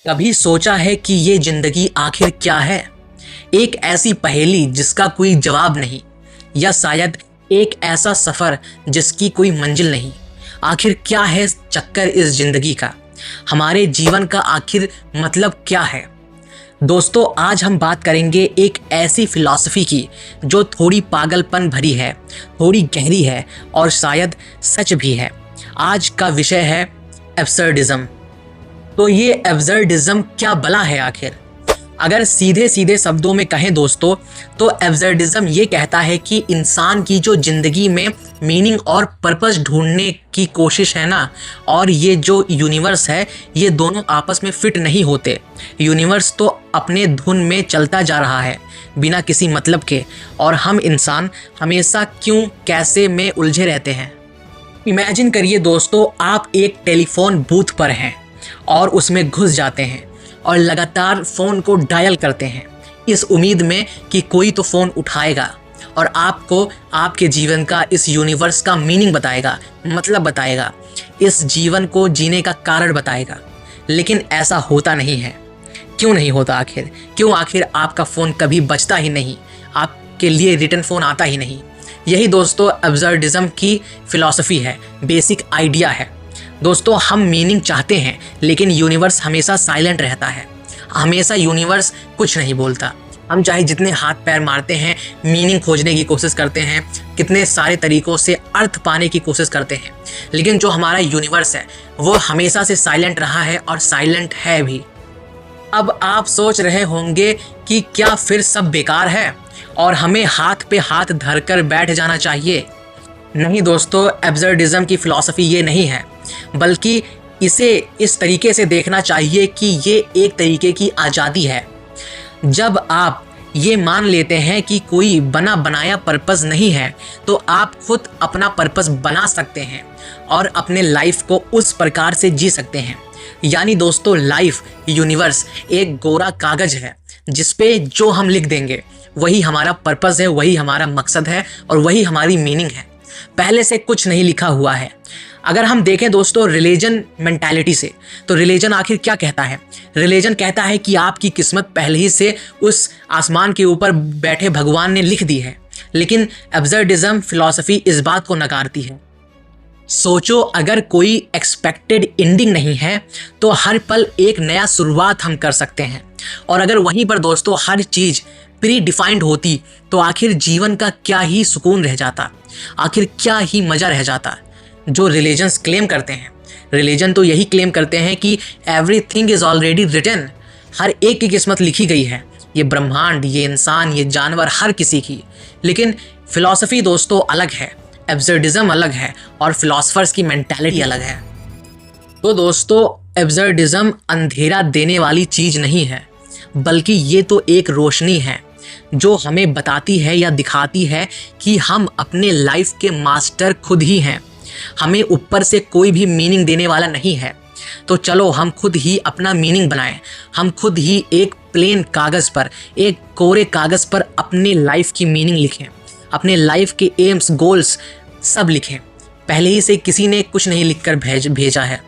कभी सोचा है कि ये जिंदगी आखिर क्या है? एक ऐसी पहेली जिसका कोई जवाब नहीं, या शायद एक ऐसा सफर जिसकी कोई मंजिल नहीं। आखिर क्या है चक्कर इस जिंदगी का? हमारे जीवन का आखिर मतलब क्या है? दोस्तों, आज हम बात करेंगे एक ऐसी फिलॉसफी की जो थोड़ी पागलपन भरी है, थोड़ी गहरी है और शायद सच भी है। आज का विषय है एब्सर्डिज्म। तो ये एब्सर्डिज्म क्या भला है आखिर? अगर सीधे सीधे शब्दों में कहें दोस्तों, तो एब्सर्डिज्म ये कहता है कि इंसान की जो ज़िंदगी में मीनिंग और पर्पस ढूंढने की कोशिश है ना, और ये जो यूनिवर्स है, ये दोनों आपस में फिट नहीं होते। यूनिवर्स तो अपने धुन में चलता जा रहा है बिना किसी मतलब के, और हम इंसान हमेशा क्यों कैसे में उलझे रहते हैं। इमेजिन करिए दोस्तों, आप एक टेलीफोन बूथ पर हैं और उसमें घुस जाते हैं और लगातार फ़ोन को डायल करते हैं इस उम्मीद में कि कोई तो फ़ोन उठाएगा और आपको आपके जीवन का, इस यूनिवर्स का मीनिंग बताएगा, मतलब बताएगा, इस जीवन को जीने का कारण बताएगा। लेकिन ऐसा होता नहीं है। क्यों नहीं होता आखिर? क्यों आखिर आपका फ़ोन कभी बजता ही नहीं, आपके लिए रिटर्न फ़ोन आता ही नहीं? यही दोस्तों एब्सर्डिज्म की फ़िलॉसफी है, बेसिक आइडिया है। दोस्तों, हम मीनिंग चाहते हैं लेकिन यूनिवर्स हमेशा साइलेंट रहता है। हमेशा यूनिवर्स कुछ नहीं बोलता। हम चाहे जितने हाथ पैर मारते हैं, मीनिंग खोजने की कोशिश करते हैं, कितने सारे तरीक़ों से अर्थ पाने की कोशिश करते हैं, लेकिन जो हमारा यूनिवर्स है वो हमेशा से साइलेंट रहा है और साइलेंट है भी। अब आप सोच रहे होंगे कि क्या फिर सब बेकार है और हमें हाथ पे हाथ धरकर बैठ जाना चाहिए? नहीं दोस्तों, एब्सर्डिज्म की फ़िलॉसफी ये नहीं है, बल्कि इसे इस तरीके से देखना चाहिए कि ये एक तरीके की आज़ादी है। जब आप ये मान लेते हैं कि कोई बना बनाया पर्पस नहीं है, तो आप खुद अपना पर्पस बना सकते हैं और अपने लाइफ को उस प्रकार से जी सकते हैं। यानी दोस्तों, लाइफ, यूनिवर्स एक कोरा कागज़ है जिस पे जो हम लिख देंगे वही हमारा पर्पस है, वही हमारा मकसद है और वही हमारी मीनिंग है। पहले से कुछ नहीं लिखा हुआ है। अगर हम देखें दोस्तों रिलीजन मेंटालिटी से, तो रिलीजन आखिर क्या कहता है? रिलीजन कहता है कि आपकी किस्मत पहले ही से उस आसमान के ऊपर बैठे भगवान ने लिख दी है। लेकिन एब्सर्डिज्म फिलॉसफी इस बात को नकारती है। सोचो, अगर कोई एक्सपेक्टेड एंडिंग नहीं है तो हर पल एक नया शुरुआत हम कर सकते हैं। और अगर वहीं पर दोस्तों हर चीज़ प्री डिफाइंड होती तो आखिर जीवन का क्या ही सुकून रह जाता, आखिर क्या ही मज़ा रह जाता। जो रिलीजन्स क्लेम करते हैं, रिलीजन तो यही क्लेम करते हैं कि एवरीथिंग इज़ ऑलरेडी रिटन, हर एक की किस्मत लिखी गई है, ये ब्रह्मांड, ये इंसान, ये जानवर, हर किसी की। लेकिन फिलॉसफी दोस्तों अलग है, एब्सर्डिज्म अलग है और फिलॉसफर्स की मेंटालिटी अलग है। तो दोस्तों, एब्सर्डिज्म अंधेरा देने वाली चीज़ नहीं है, बल्कि ये तो एक रोशनी है जो हमें बताती है या दिखाती है कि हम अपने लाइफ के मास्टर खुद ही हैं। हमें ऊपर से कोई भी मीनिंग देने वाला नहीं है। तो चलो हम खुद ही अपना मीनिंग बनाएं। हम खुद ही एक प्लेन कागज़ पर, एक कोरे कागज़ पर अपने लाइफ की मीनिंग लिखें, अपने लाइफ के एम्स, गोल्स सब लिखें। पहले ही से किसी ने कुछ नहीं लिखकर भेजा है।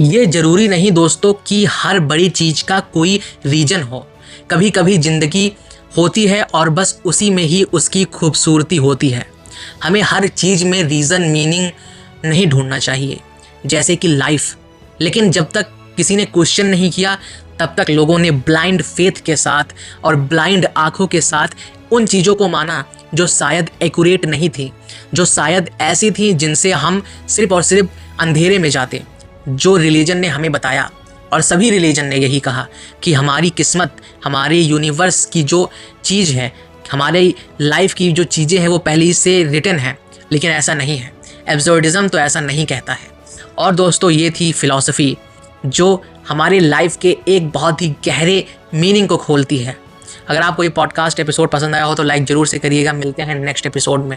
ये ज़रूरी नहीं दोस्तों कि हर बड़ी चीज़ का कोई रीज़न हो। कभी कभी ज़िंदगी होती है और बस उसी में ही उसकी खूबसूरती होती है। हमें हर चीज़ में रीज़न, मीनिंग नहीं ढूंढना चाहिए, जैसे कि लाइफ। लेकिन जब तक किसी ने क्वेश्चन नहीं किया, तब तक लोगों ने ब्लाइंड फेथ के साथ और ब्लाइंड आँखों के साथ उन चीज़ों को माना जो शायद एक्यूरेट नहीं थी, जो शायद ऐसी थी जिनसे हम सिर्फ और सिर्फ अंधेरे में जाते। जो रिलीजन ने हमें बताया, और सभी रिलीजन ने यही कहा कि हमारी किस्मत, हमारे यूनिवर्स की जो चीज़ है, हमारे लाइफ की जो चीज़ें हैं वो पहले ही से रिटन है। लेकिन ऐसा नहीं है। एब्सर्डिज्म तो ऐसा नहीं कहता है। और दोस्तों, ये थी फ़िलॉसफी जो हमारे लाइफ के एक बहुत ही गहरे मीनिंग को खोलती है। अगर आपको ये पॉडकास्ट एपिसोड पसंद आया हो तो लाइक ज़रूर से करिएगा। मिलते हैं नेक्स्ट एपिसोड में।